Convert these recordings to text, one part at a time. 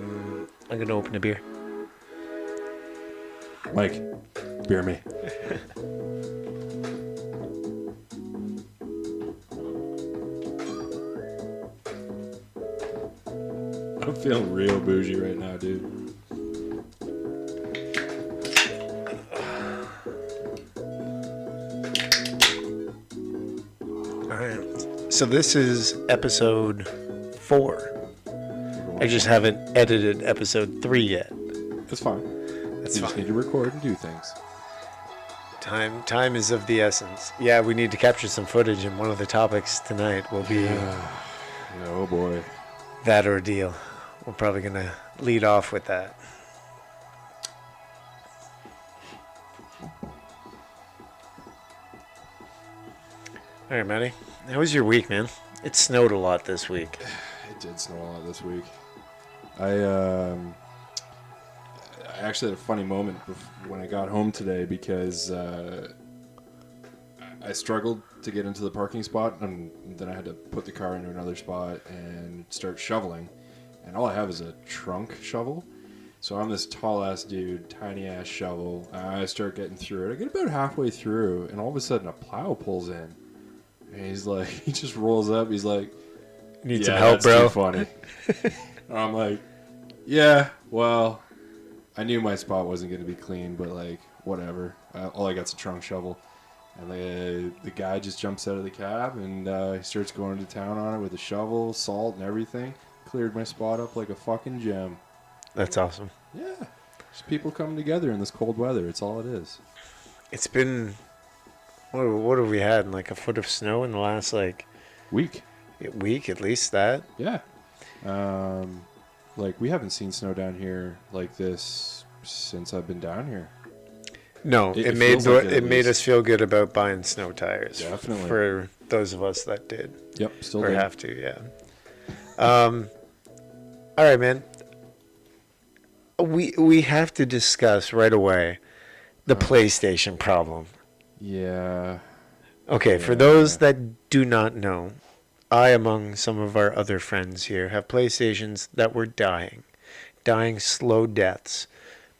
I'm going to open a beer. Mike, beer me. I'm feeling real bougie right now, dude. All right. So this is episode 4. I just haven't edited episode 3 yet. It's fine. That's You fine. just need to record and do things. Time is of the essence. Yeah, we need to capture some footage, and one of the topics tonight will be Oh boy. that ordeal. We're probably going to lead off with that. All right, Matty. How was your week, man? It snowed a lot this week. It did snow a lot this week. I actually had a funny moment when I got home today because I struggled to get into the parking spot, and then I had to put the car into another spot and start shoveling. And all I have is a trunk shovel. So I'm this tall-ass dude, tiny-ass shovel. I start getting through it. I get about halfway through, and all of a sudden a plow pulls in. And he's like, he just rolls up. He's like, Need yeah, some help, that's bro. too funny. And I'm like, yeah, well, I knew my spot wasn't going to be clean, but like, whatever. All I got's a trunk shovel. And the guy just jumps out of the cab and he starts going to town on it with a shovel, salt, and everything. Cleared my spot up like a fucking gem. That's awesome. Yeah. Just people coming together in this cold weather. It's all it is. It's been, what have we had? Like a foot of snow in the last Week. week, at least that. Yeah. Like, we haven't seen snow down here like this since I've been down here. No, It it made feels like it, it at made least. us feel good about buying snow tires. Definitely. For those of us that did Yep, still or there. have to, yeah. All right, man. We have to discuss right away the PlayStation problem. Yeah. Okay, for those that do not know, I, among some of our other friends here, have PlayStations that were dying slow deaths.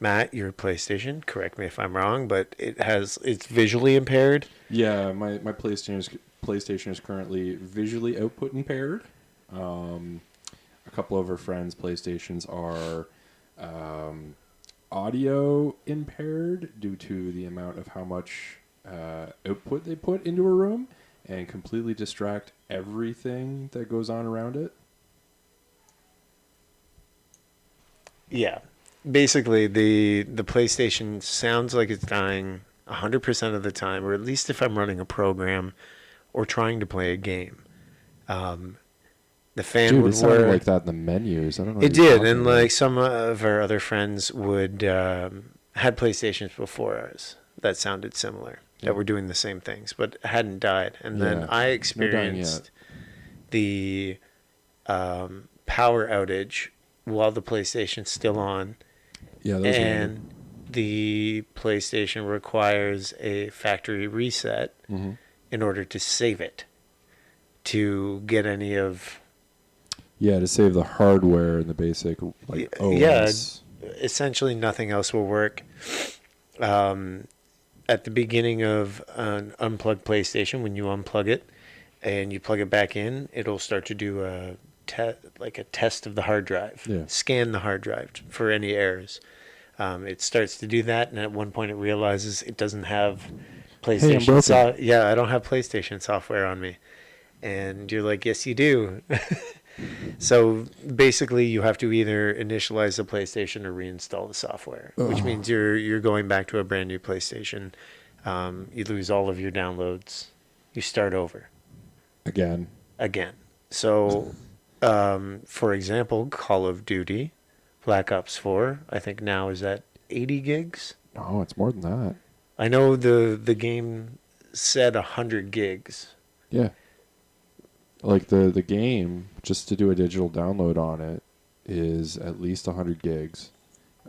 Matt, your PlayStation, correct me if I'm wrong, but it's visually impaired. Yeah, my PlayStation is currently visually output impaired. A couple of our friends' PlayStations are audio impaired due to the amount of how much output they put into a room and completely distract everything that goes on around it. Yeah. Basically, the PlayStation sounds like it's dying 100% of the time, or at least if I'm running a program or trying to play a game. The fan Dude, would it sounded work. like that in the menus. I don't know. It what you're did, talking and about. like some of our other friends would had PlayStations before ours that sounded similar, that were doing the same things, but hadn't died. And then Yeah, I no dying experienced the power outage while the PlayStation's still on, Yeah, that was random. and the PlayStation requires a factory reset Mm-hmm. in order to save it, to get any of. Yeah, to save the hardware and the basic like Yeah, OS. essentially nothing else will work. At the beginning of an unplugged PlayStation, when you unplug it and you plug it back in, it'll start to do a test of the hard drive. Yeah. Scan the hard drive for any errors. It starts to do that, and at one point it realizes it doesn't have PlayStation. broken. Yeah, I don't have PlayStation software on me. And you're like, yes, you do. So basically, you have to either initialize the PlayStation or reinstall the software, which means you're going back to a brand new PlayStation. You lose all of your downloads. You start over Again. So, for example, Call of Duty, Black Ops 4, I think now is at 80 gigs. Oh, it's more than that. I know the game said 100 gigs. Yeah. Like the game, just to do a digital download on it, is at least 100 gigs.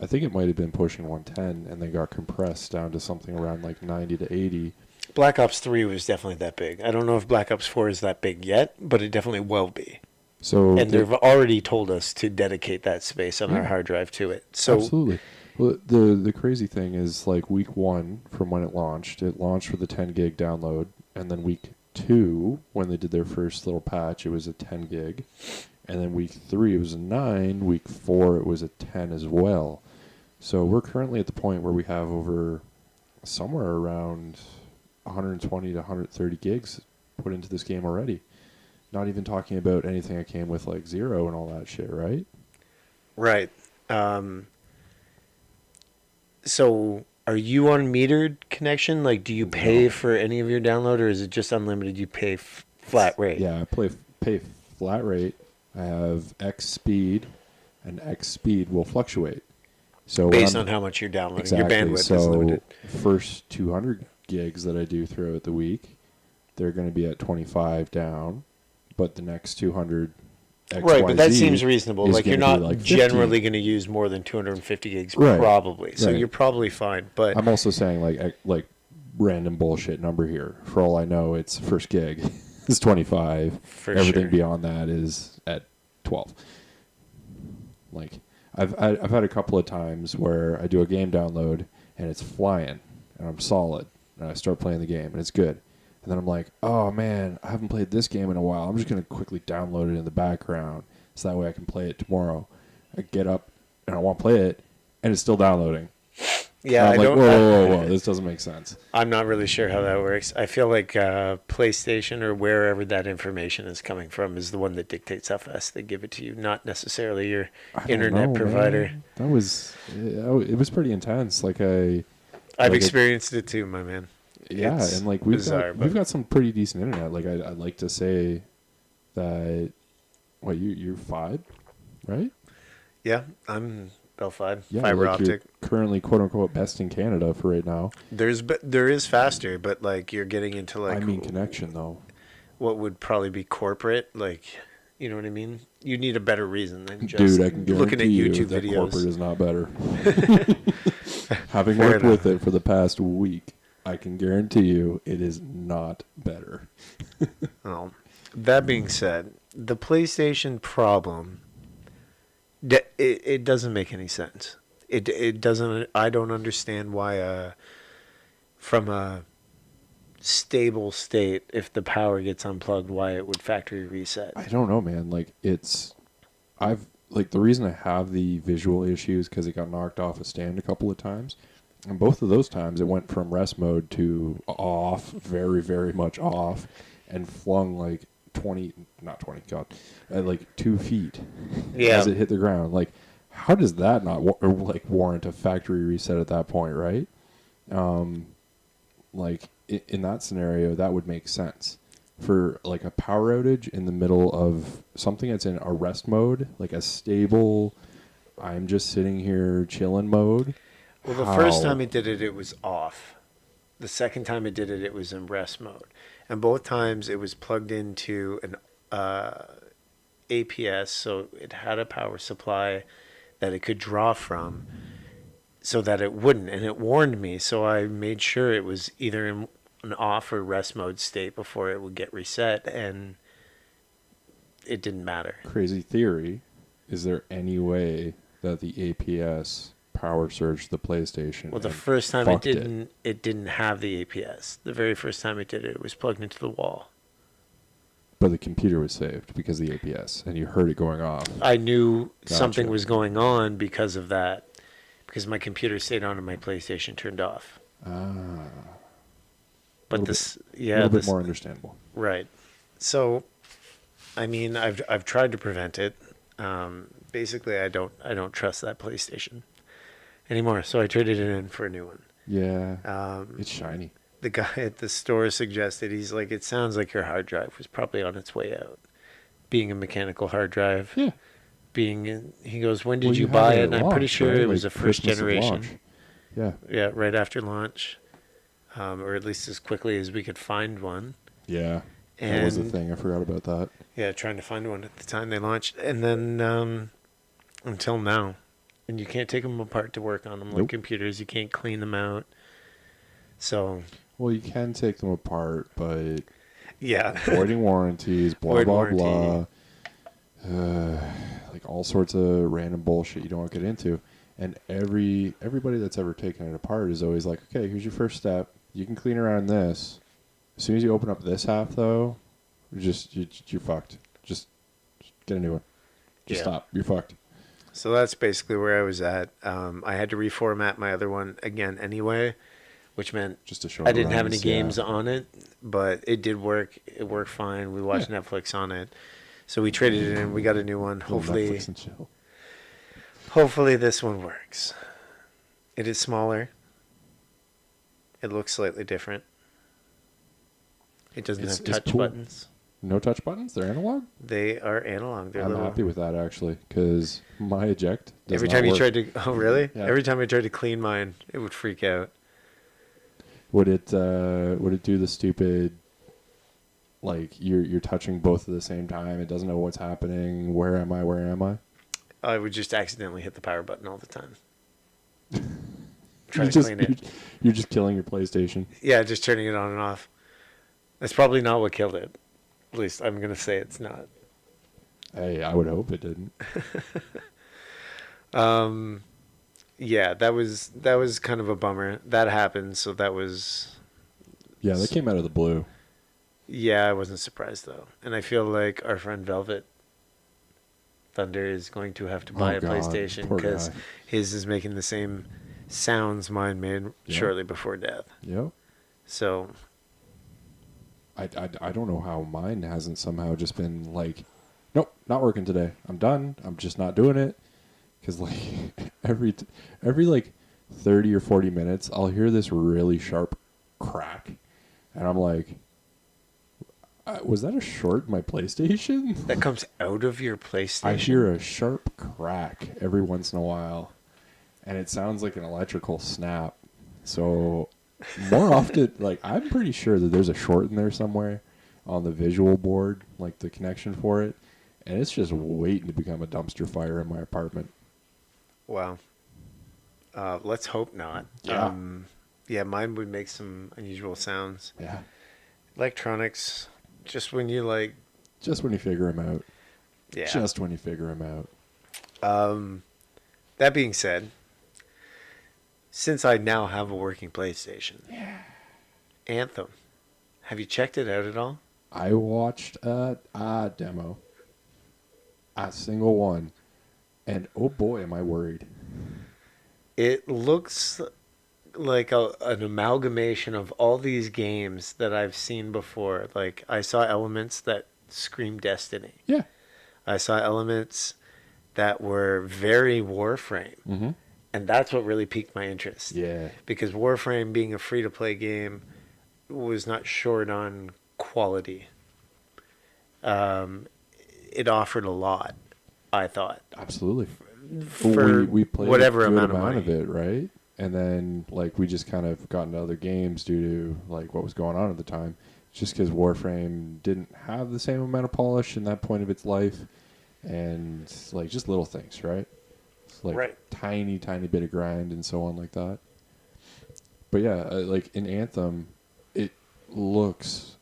I think it might have been pushing 110 and then got compressed down to something around like 90 to 80. Black Ops 3 was definitely that big. I don't know if Black Ops 4 is that big yet, but it definitely will be. So And they've already told us to dedicate that space on our hard drive to it. So absolutely. Well, the crazy thing is, like, week 1 from when it launched with a 10 gig download, and then week 2 when they did their first little patch, it was a 10 gig, and then week 3 it was a 9, week 4 it was a 10 as well. So we're currently at the point where we have over somewhere around 120 to 130 gigs put into this game already. Not even talking about anything that came with, like, Zero and all that shit, right? right. So are you on metered connection? Like, do you pay for any of your download, or is it just unlimited? You pay flat rate? Yeah, I pay flat rate. I have X speed, and X speed will fluctuate. So Based on how much you're downloading. exactly, Your bandwidth so is limited. first 200 gigs that I do throughout the week, they're going to be at 25 down, but the next 200 XYZ Right, but that seems reasonable. is Like, you're gonna be not like 50. generally going to use more than 250 gigs, Right, probably. So right. you're probably fine. But I'm also saying, like random bullshit number here. For all I know, it's first gig is 25. For Everything sure. beyond that is at 12. Like, I've had a couple of times where I do a game download and it's flying and I'm solid and I start playing the game and it's good. And then I'm like, oh man, I haven't played this game in a while. I'm just going to quickly download it in the background so that way I can play it tomorrow. I get up and I want to play it and it's still downloading. yeah, I'm I like, don't. whoa, this doesn't make sense. I'm not really sure how that works. I feel like PlayStation or wherever that information is coming from is the one that dictates how fast they give it to you, not necessarily your I don't internet know, provider. man. It was pretty intense. I've experienced it too, my man. Yeah, It's and like bizarre, we've got some pretty decent internet. Like I'd like to say that you're 5, right? Yeah, I'm Belfied, Yeah, fiber like you're optic. currently quote unquote best in Canada for right now. There is faster, but like you're getting into like I mean connection though. what would probably be corporate, like, you know what I mean? You need a better reason than just Dude, I can looking at guarantee you YouTube that videos. corporate is not better. Having Fair worked enough. with it for the past week, I can guarantee you it is not better. Well, that being said, the PlayStation problem, it doesn't make any sense. It doesn't. I don't understand why from a stable state, if the power gets unplugged, why it would factory reset. I don't know, man. Like the reason I have the visual issues because it got knocked off a stand a couple of times, and both of those times it went from rest mode to off, very very much off, and flung like 2 feet Yeah. as it hit the ground. Like, how does that not warrant a factory reset at that point, right? Like in that scenario, that would make sense. For like a power outage in the middle of something that's in a rest mode, like a stable, I'm just sitting here chilling mode. Well, the first time it did it, it was off. The second time it did it, it was in rest mode. And both times it was plugged into an APS, so it had a power supply that it could draw from so that it wouldn't. And it warned me, so I made sure it was either in an off or rest mode state before it would get reset, and it didn't matter. Crazy theory. Is there any way that the APS power surged the PlayStation? Well, the and first time fucked it didn't have the APS. The very first time it did it, it was plugged into the wall. But the computer was saved because of the APS, and you heard it going off. I knew Gotcha. something was going on because of that, because my computer stayed on and my PlayStation turned off. But a this, little bit more understandable. right. So, I mean, I've tried to prevent it. Basically, I don't trust that PlayStation anymore. So I traded it in for a new one. Yeah, it's shiny. The guy at the store suggested, he's like, it sounds like your hard drive was probably on its way out, being a mechanical hard drive. Yeah. He goes, when did Well, you had buy at it? And I'm pretty launch, sure right? it was Like a first Christmas of generation. launch. Yeah. Yeah, right after launch, or at least as quickly as we could find one. Yeah. That was the And thing. I forgot about that. yeah, trying to find one at the time they launched, and then until now, and you can't take them apart to work on them like Nope. computers. You can't clean them out. So Well, you can take them apart, but yeah, avoiding warranties, blah, Void blah, warranty. blah. like all sorts of random bullshit you don't want to get into. And everybody that's ever taken it apart is always like, okay, here's your first step. You can clean around this. As soon as you open up this half, though, you're fucked. Just get a new one. Just stop. You're fucked. So that's basically where I was at. I had to reformat my other one again anyway, which meant Just to show I didn't have any runs, games on it, but it did work. It worked fine. We watched Netflix on it. So we traded it in. We got a new one. Hopefully, Netflix and chill. hopefully this one works. It is smaller. It looks slightly different. It doesn't have touch cool. buttons. No touch buttons? They're analog? They are analog. They're I'm little. happy with that, actually, because my eject does Every not time you work. tried to, oh really? Yeah. Every time I tried to clean mine, it would freak out. Would it do the stupid, like, you're touching both at the same time, it doesn't know what's happening, where am I? I would just accidentally hit the power button all the time. Try You to just- clean it. You're just killing your PlayStation. Yeah, just turning it on and off. That's probably not what killed it. At least I'm gonna say it's not. Hey, I would hope it didn't. Yeah, that was kind of a bummer. That happened, so that was. Yeah, that came out of the blue. Yeah, I wasn't surprised though, and I feel like our friend Velvet Thunder is going to have to buy Oh, a God, PlayStation poor because guy. his is making the same sounds mine made Yeah. shortly before death. Yep. So I don't know how mine hasn't somehow just been like, nope, not working today. I'm done. I'm just not doing it. Because like every like 30 or 40 minutes, I'll hear this really sharp crack. And I'm like, was that a short in my PlayStation? that comes out of your PlayStation. I hear a sharp crack every once in a while. And it sounds like an electrical snap. So more often, like, I'm pretty sure that there's a short in there somewhere on the visual board, like the connection for it. And it's just waiting to become a dumpster fire in my apartment. Wow. Let's hope not. Yeah. Yeah, mine would make some unusual sounds. Yeah. Electronics, just when you like. Just when you figure them out. Yeah. Just when you figure them out. That being said, since I now have a working PlayStation, Anthem, have you checked it out at all? I watched a demo. A single one. And oh boy, am I worried. It looks like an amalgamation of all these games that I've seen before. Like, I saw elements that scream Destiny. Yeah. I saw elements that were very Warframe. Mm-hmm. And that's what really piqued my interest. Yeah. Because Warframe, being a free-to-play game, was not short on quality. It offered a lot, I thought. Absolutely. For we played whatever a good amount of money. of it, right? And then like we just kind of got into other games due to like what was going on at the time. Just because Warframe didn't have the same amount of polish in that point of its life, and like just little things, right? It's like Right. tiny bit of grind and so on like that. But yeah, like in Anthem, it looks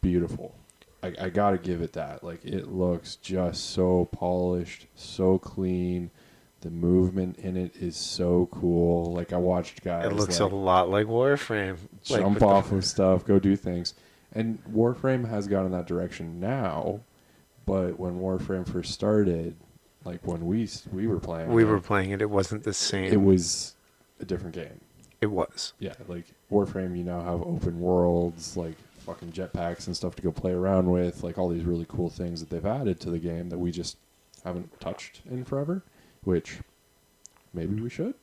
beautiful. I gotta give it that. Like it looks just so polished, so clean. The movement in it is so cool. Like I watched guys It looks like, a lot like Warframe. Like jump with the- off of stuff, go do things. And Warframe has gone in that direction now, but when Warframe first started, like when we were playing, We were playing it. It wasn't the same. it was a different game. It was. Yeah, like Warframe, you now have open worlds, like fucking jetpacks and stuff to go play around with, like all these really cool things that they've added to the game that we just haven't touched in forever, which maybe we should.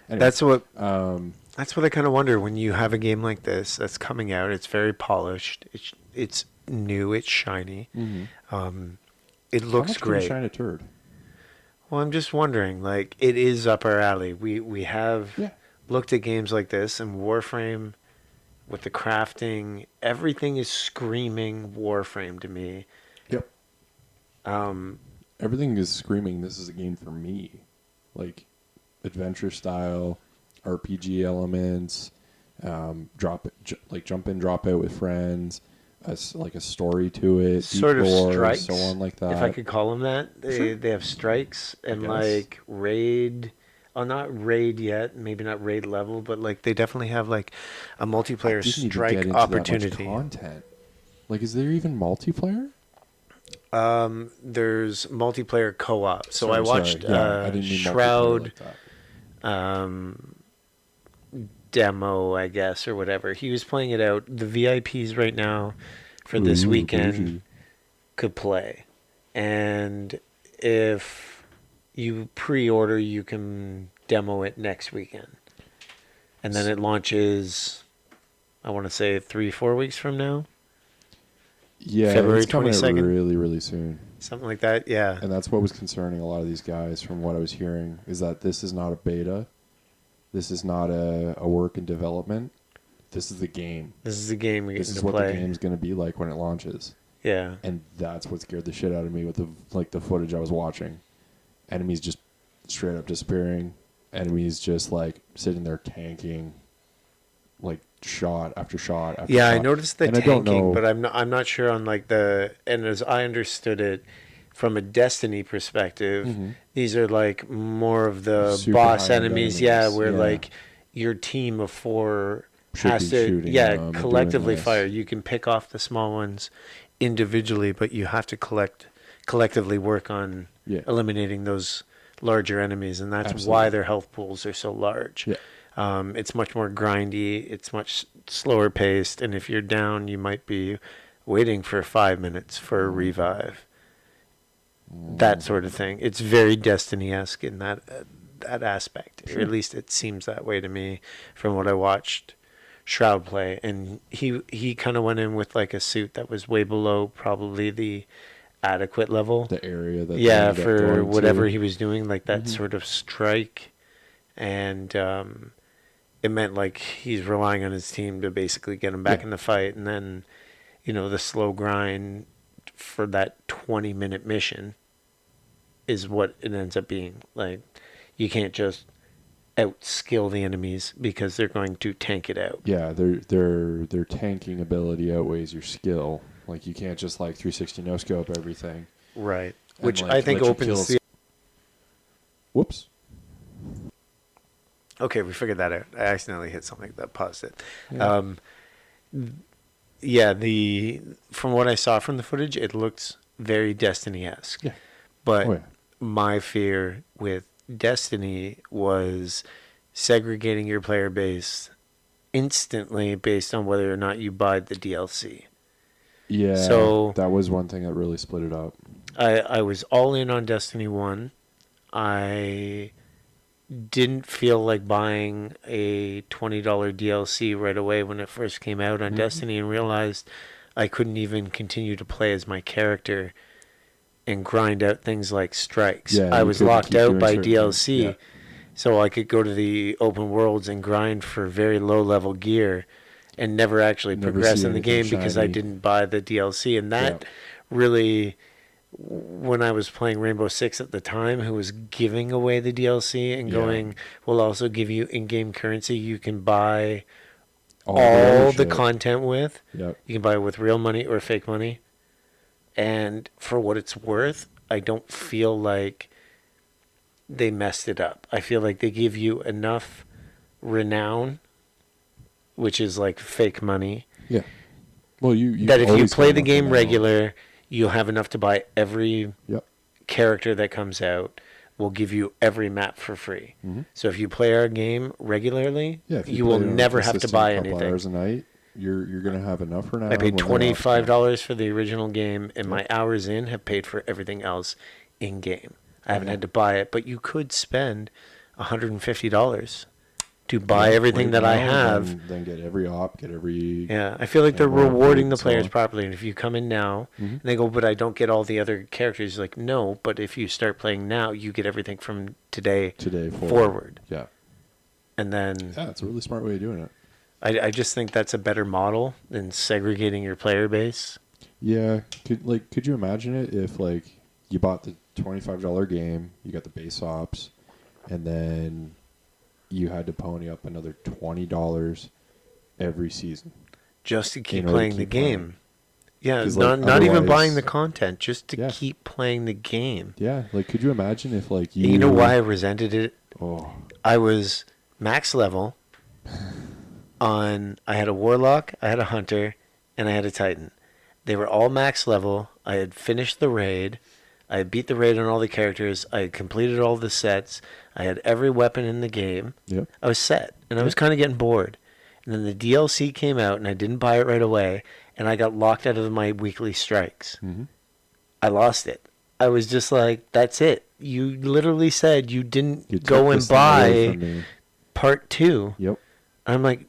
Anyway, That's what I kind of wonder when you have a game like this that's coming out. It's very polished. It's new. It's shiny. mhm. It How looks much can you great. shine a turd? Well, I'm just wondering. Like, it is up our alley. We have Yeah. looked at games like this, and Warframe, with the crafting, everything is screaming Warframe to me. Yep. Um, Everything is screaming, this is a game for me. Like, adventure style, RPG elements, jump in, drop out with friends, like a story to it, Sort deep of lore, strikes, so on like that. if I could call them that. They have strikes and guess. like raid. Oh, not raid yet. Maybe not raid level, but like they definitely have like a multiplayer Didn't even strike get into opportunity. that much content. Like, is there even multiplayer? There's multiplayer co-op. So I watched Yeah, I didn't mean multiplayer Shroud like that. demo, I guess, or whatever. He was playing it out. The VIPs right now for this weekend bougie. could play. And if you pre-order, you can demo it next weekend. And then it launches, I want to say 3-4 weeks from now. Yeah, February it's coming out 22nd? really, really soon. Something like that, yeah. And that's what was concerning a lot of these guys from what I was hearing, is that this is not a beta. This is not a work in development. This is the game. This is the game we get This to is what play. the game's going to be like when it launches. Yeah. And that's what scared the shit out of me with the footage I was watching. Enemies just straight up disappearing. Enemies just like sitting there tanking, like shot after shot after Yeah, shot. I noticed the And I don't tanking, know- but I'm not sure on like and as I understood it from a Destiny perspective, Mhm. these are like more of the Super boss high-end enemies, yeah, enemies, where yeah. like your team of 4 Should has be to shooting them and collectively doing this. fire. You can pick off the small ones individually, but you have to collectively work on Yeah. eliminating those larger enemies, and that's Absolutely. why their health pools are so large. Yeah. It's much more grindy. It's much slower paced, and if you're down, you might be waiting for 5 minutes for a revive. That sort of thing. It's very Destiny-esque in that aspect, or Sure. at least it seems that way to me from what I watched Shroud play. And he kind of went in with like a suit that was way below probably the adequate level. The area that they Yeah, ended up for going whatever to. he was doing, like that Mhm. sort of strike, and it meant like he's relying on his team to basically get him back Yeah. in the fight, and then the slow grind for that 20-minute mission is what it ends up being. Like, you can't just outskill the enemies because they're going to tank it out. Yeah, their tanking ability outweighs your skill. Like, you can't just like 360 no scope everything. Right. And, Which like, I think let you opens kill- the... Whoops. Okay, we figured that out. I accidentally hit something that paused it. Yeah. From what I saw from the footage, it looks very Destiny-esque. Yeah. But Oh, yeah. my fear with Destiny was segregating your player base instantly based on whether or not you buy the DLC. Yeah. So- that was one thing that really split it up. I was all in on Destiny 1. I didn't feel like buying a $20 DLC right away when it first came out on Mhm. Destiny, and realized I couldn't even continue to play as my character and grind out things like strikes. Yeah, I you was couldn't locked keep out doing by certain DLC, things. so I could go to the open worlds and grind for very low level gear and never actually Never progress see in the anything game because I shiny. didn't buy the DLC. And that Yeah. really, when I was playing Rainbow Six at the time, who was giving away the DLC and Yeah. going, we'll also give you in-game currency you can buy the all other the shit. content with. Yep. You can buy it with real money or fake money. And for what it's worth, I don't feel like they messed it up. I feel like they give you enough renown, which is like fake money, Yeah. Well, you that if you always play have the enough game ammo. regular, you'll have enough to buy every Yep. character that comes out. Will give you every map for free. Mhm. So if you play our game regularly, Yeah. If you will play it on a never have to consistent buy couple anything. hours a night, you're gonna have enough for now. I paid when they're $25 for the original game, and Yep. my hours in have paid for everything else in game. I haven't Okay. had to buy it, but you could spend $150 to off. buy Yeah, everything right that I now, have. then get every op, get every. Yeah, I feel like they're ammo, rewarding the so players on. properly. And if you come in now Mhm. and they go, but I don't get all the other characters, like, no, but if you start playing now, you get everything from today Today forward. Yeah. And then Yeah, it's a really smart way of doing it. I just think that's a better model than segregating your player base. Yeah, could you imagine it if like you bought the $25 game, you got the base ops, and then you had to pony up another $20 every season? Just to keep In order to playing the keep playing. game. Yeah, 'Cause, not even buying otherwise- the content, just to Yeah. keep playing the game. Yeah, like could you imagine if like You know why I resented it? Oh, I was max level on. I had a warlock, I had a hunter, and I had a titan. They were all max level. I had finished the raid. I had beat the raid on all the characters. I had completed all the sets. I had every weapon in the game. yep. I was set, and I was Yep. kind of getting bored. And then the DLC came out, and I didn't buy it right away, and I got locked out of my weekly strikes. Mm-hmm. I lost it. I was just like, that's it. You literally said you didn't go and buy part 2. Yep. I'm like,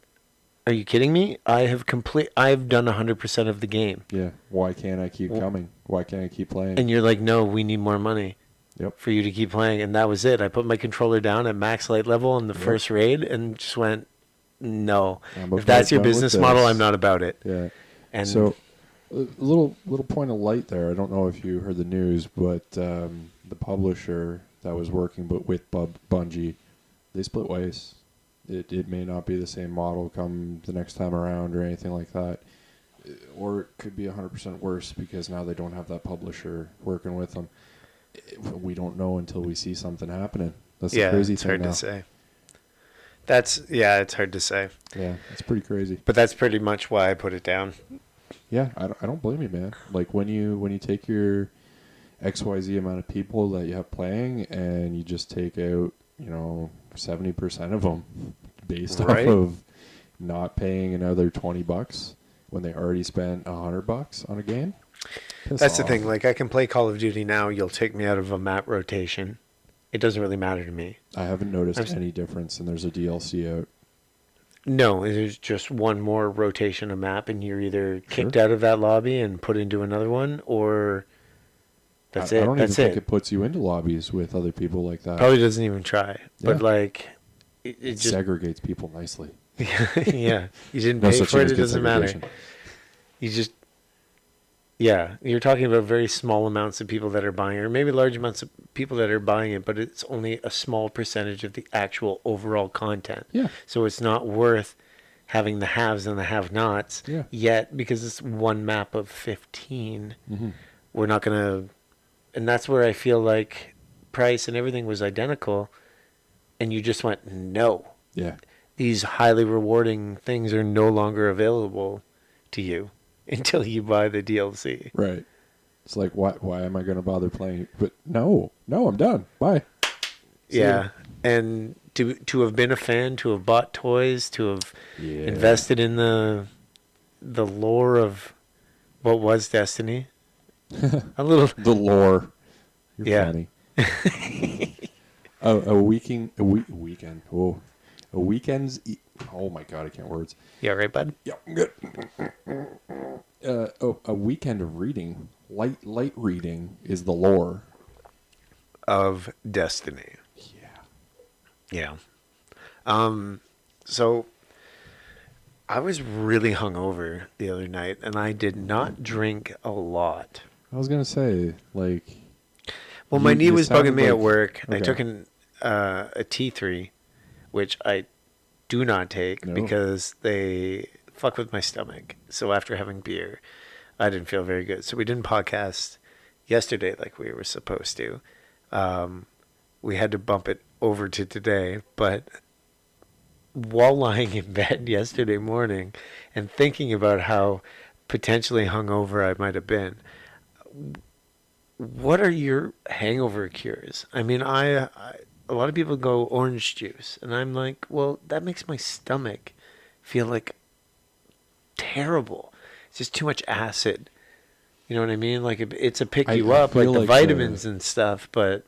are you kidding me? I've done 100% of the game. Yeah. Why can't I keep coming? Why can't I keep playing? And you're like, no, we need more money. Yep. For you to keep playing. And that was it. I put my controller down at max light level in the first raid and just went, no. If that's your business model, I'm not about it. Yeah. And so, a little point of light there. I don't know if you heard the news, but the publisher that was working with Bungie, they split ways. It may not be the same model come the next time around or anything like that. Or it could be 100% worse because now they don't have that publisher working with them. We don't know until we see something happening. That's the crazy it's thing hard now. to say. It's hard to say. Yeah, it's pretty crazy. But that's pretty much why I put it down. Yeah, I don't blame you, man. Like when you take your XYZ amount of people that you have playing and you just take out, 70% of them based off of not paying another $20 when they already spent $100 on a game. That's the thing. Like I can play Call of Duty now. You'll take me out of a map rotation. It doesn't really matter to me. I haven't noticed any difference, and there's a DLC out. No, there's just one more rotation of map, and you're either kicked out of that lobby and put into another one, or that's it. I don't That's even think it puts you into lobbies with other people like that. Probably doesn't even try. But Yeah. like, it just segregates people nicely. yeah. You didn't No pay such for thing it. as It good doesn't matter. segregation. You just. Yeah, you're talking about very small amounts of people that are buying it, or maybe large amounts of people that are buying it, but it's only a small percentage of the actual overall content. Yeah. So it's not worth having the haves and the have-nots Yeah. yet, because it's one map of 15. Mm-hmm. We're not going to... And that's where I feel like price and everything was identical, and you just went, no. Yeah. These highly rewarding things are no longer available to you until you buy the DLC. Right. It's like, why am I going to bother playing? But no, I'm done. Bye. Yeah. And to have been a fan, to have bought toys, to have invested in the lore of what was Destiny. A little. The lore. You're Yeah. funny. A weekend. Oh, a weekend's. Oh my God, I can't words. Yeah, right, bud? Yeah, I'm good. A weekend of reading, light reading, is the lore Of Destiny. Yeah. Yeah. So I was really hungover the other night, and I did not drink a lot. I was gonna say, like. Well, my knee you was bugging sound me at like- work. I okay. took a T3, which I do not take No. because they fuck with my stomach. So after having beer, I didn't feel very good. So we didn't podcast yesterday like we were supposed to. We had to bump it over to today. But while lying in bed yesterday morning and thinking about how potentially hungover I might have been, what are your hangover cures? I mean, a lot of people go orange juice, and I'm like, well, that makes my stomach feel like terrible. It's just too much acid. You know what I mean? Like it's a pick you up, like feel the like vitamins and stuff. But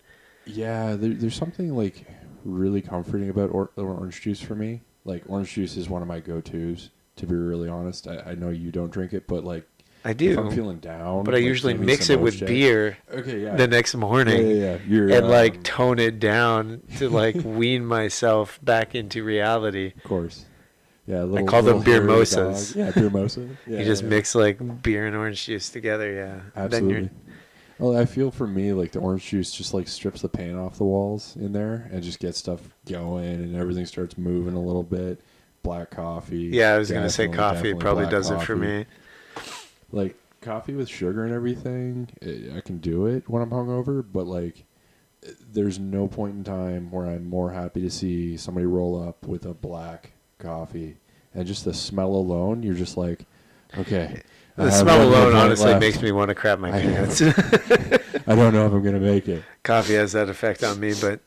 Yeah, there's something like really comforting about orange juice for me. Like orange juice is one of my go-tos. To be really honest, I know you don't drink it, but like I if do. I'm feeling down, But I like, usually maybe mix some it with Ocean. beer Okay, yeah. the next morning. Yeah. You're, and like tone it down to like wean myself back into reality. of course. Yeah, I call them beer hairy mosas. dog. Yeah, beer mosa. Yeah, You just yeah. mix like beer and orange juice together, yeah. Absolutely. Well, I feel for me like the orange juice just like strips the paint off the walls in there and just gets stuff going and everything starts moving a little bit. Black coffee. Yeah, I was gonna say definitely, coffee definitely probably black does it for coffee. me. Like coffee with sugar and everything, I can do it when I'm hungover, but like, there's no point in time where I'm more happy to see somebody roll up with a black coffee, and just the smell alone, you're just like, okay. The smell alone honestly makes me want to crap my pants. I don't know if I'm gonna make it. Coffee has that effect on me, but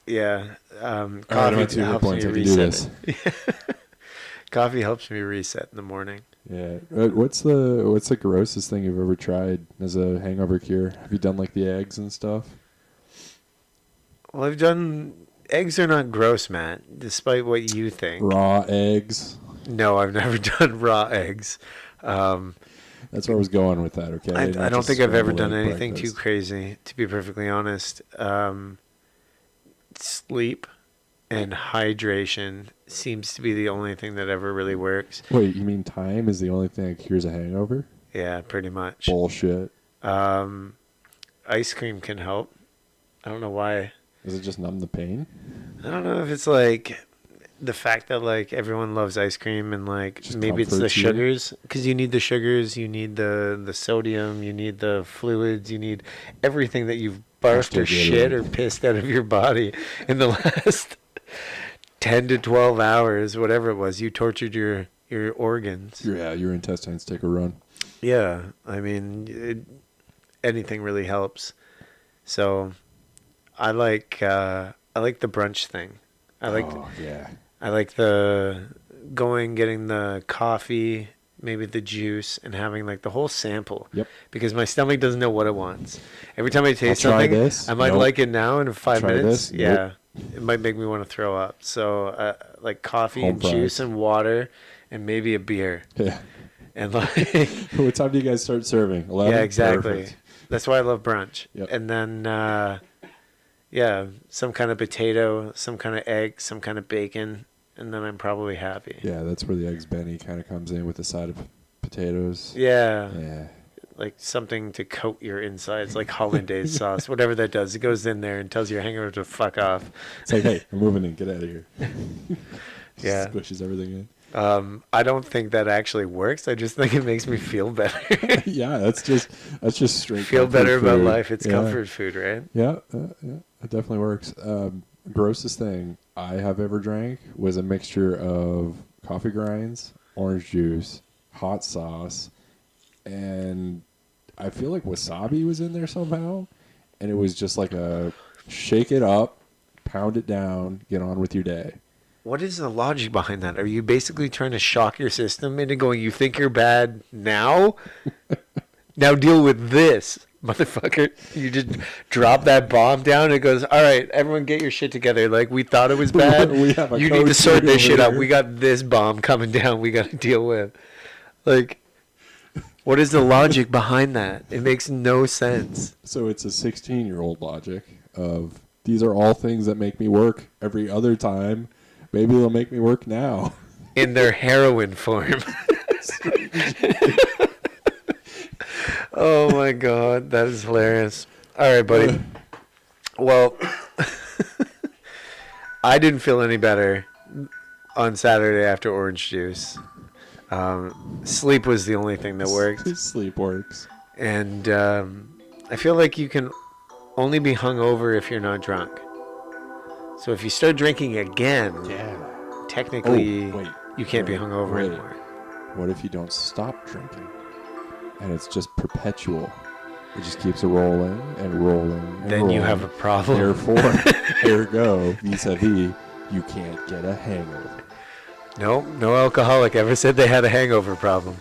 yeah, Coffee helps me reset. Coffee helps me reset in the morning. Yeah. What's the grossest thing you've ever tried as a hangover cure? Have you done like the eggs and stuff? Well, eggs are not gross, Matt, despite what you think. Raw eggs? No, I've never done raw eggs. That's where I was going with that, okay? I don't think I've ever done anything too crazy, to be perfectly honest. Sleep and hydration seems to be the only thing that ever really works. Wait, you mean time is the only thing that cures a hangover? Yeah, pretty much. Bullshit. Ice cream can help. I don't know why. Does it just numb the pain? I don't know if it's like the fact that like everyone loves ice cream and like just maybe it's the sugars, because you need the sugars, you need the sodium, you need the fluids, you need everything that you've barfed or shit or pissed out of your body in the last 10 to 12 hours, whatever it was. You tortured your organs. Yeah, your intestines take a run. Yeah, I mean, anything really helps. So I like the brunch thing. I like the getting the coffee, maybe the juice, and having like the whole sample. Yep. Because my stomach doesn't know what it wants. Every time I taste something, I might like it now, and in 5 minutes, yeah, it might make me want to throw up. So like coffee and juice and water, and maybe a beer. Yeah. And like, what time do you guys start serving? 11? Yeah, exactly. Perfect. That's why I love brunch. Yep. And then, yeah, some kind of potato, some kind of egg, some kind of bacon, and then I'm probably happy. Yeah, that's where the eggs Benny kind of comes in with a side of potatoes. Yeah. Yeah. Like something to coat your insides, like hollandaise sauce, whatever that does. It goes in there and tells your hangover to fuck off. It's like, hey, I'm moving in. Get out of here. Yeah. Squishes everything in. I don't think that actually works. I just think it makes me feel better. Yeah, that's just straight. Feel better food. about life. It's comfort food, right? Yeah, it definitely works. Grossest thing I have ever drank was a mixture of coffee grinds, orange juice, hot sauce, and I feel like wasabi was in there somehow. And it was just like a shake it up, pound it down, get on with your day. What is the logic behind that? Are you basically trying to shock your system into going, you think you're bad now? Now deal with this, motherfucker. You just drop that bomb down and it goes, all right, everyone get your shit together. Like, we thought it was bad. You need to sort this shit out. We got this bomb coming down we got to deal with. Like, what is the logic behind that? It makes no sense. So it's a 16-year-old logic of, these are all things that make me work every other time. Maybe they'll make me work now. In their heroin form. Oh, my God. That is hilarious. All right, buddy. Well, I didn't feel any better on Saturday after orange juice. Sleep was the only thing that worked. Sleep works. And I feel like you can only be hungover if you're not drunk. So if you start drinking again, technically you can't be hungover anymore. What if you don't stop drinking? And it's just perpetual. It just keeps rolling and rolling and then rolling. You have a problem. Therefore, ergo, vis-a-vis, you can't get a hangover. No alcoholic ever said they had a hangover problem.